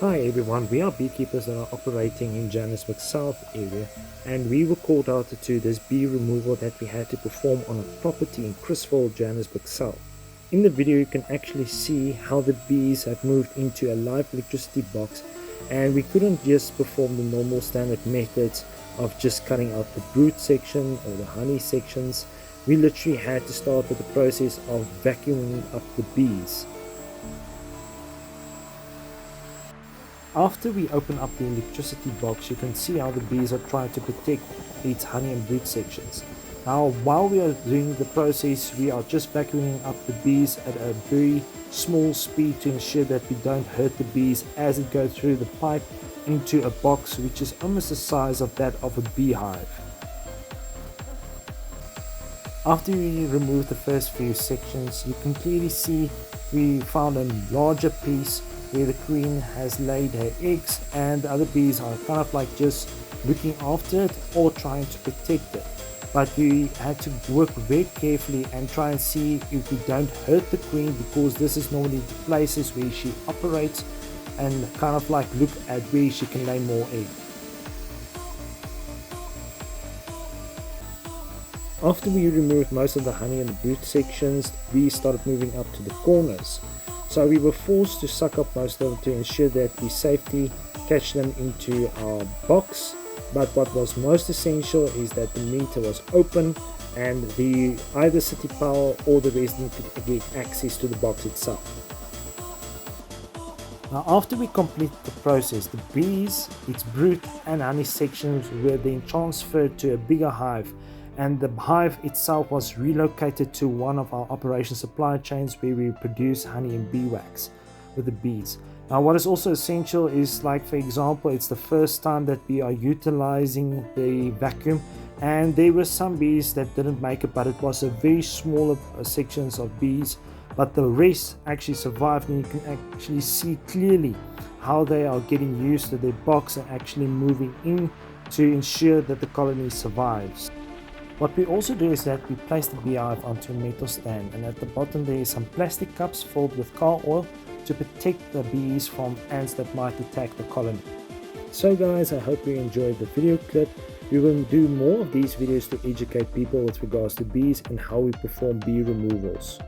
Hi everyone, we are beekeepers that are operating in Johannesburg South area, and we were called out to do this bee removal that we had to perform on a property in Chrisville, Johannesburg South. In the video you can actually see how the bees have moved into a live electricity box, and we couldn't just perform the normal standard methods of just cutting out the brood section or the honey sections. We literally had to start with the process of vacuuming up the bees. After we open up the electricity box, you can see how the bees are trying to protect its honey and brood sections. Now, while we are doing the process, we are just vacuuming up the bees at a very small speed to ensure that we don't hurt the bees as it goes through the pipe into a box which is almost the size of that of a beehive. After we remove the first few sections, you can clearly see we found a larger piece where the queen has laid her eggs, and the other bees are kind of like just looking after it or trying to protect it. But we had to work very carefully and try and see if we don't hurt the queen, because this is normally the places where she operates, and kind of like look at where she can lay more eggs. After we removed most of the honey and the brood sections, we started moving up to the corners. So we were forced to suck up most of them to ensure that we safely catch them into our box. But what was most essential is that the meter was open and either City Power or the resident could get access to the box itself. Now, after we complete the process, the bees, its brood and honey sections were then transferred to a bigger hive, and the hive itself was relocated to one of our operation supply chains where we produce honey and bee wax with the bees. Now, what is also essential is, like for example, it's the first time that we are utilizing the vacuum, and there were some bees that didn't make it, but it was a very small sections of bees, but the rest actually survived, and you can actually see clearly how they are getting used to their box and actually moving in to ensure that the colony survives. What we also do is that we place the beehive onto a metal stand, and at the bottom there is some plastic cups filled with car oil to protect the bees from ants that might attack the colony. So guys, I hope you enjoyed the video clip. We will do more of these videos to educate people with regards to bees and how we perform bee removals.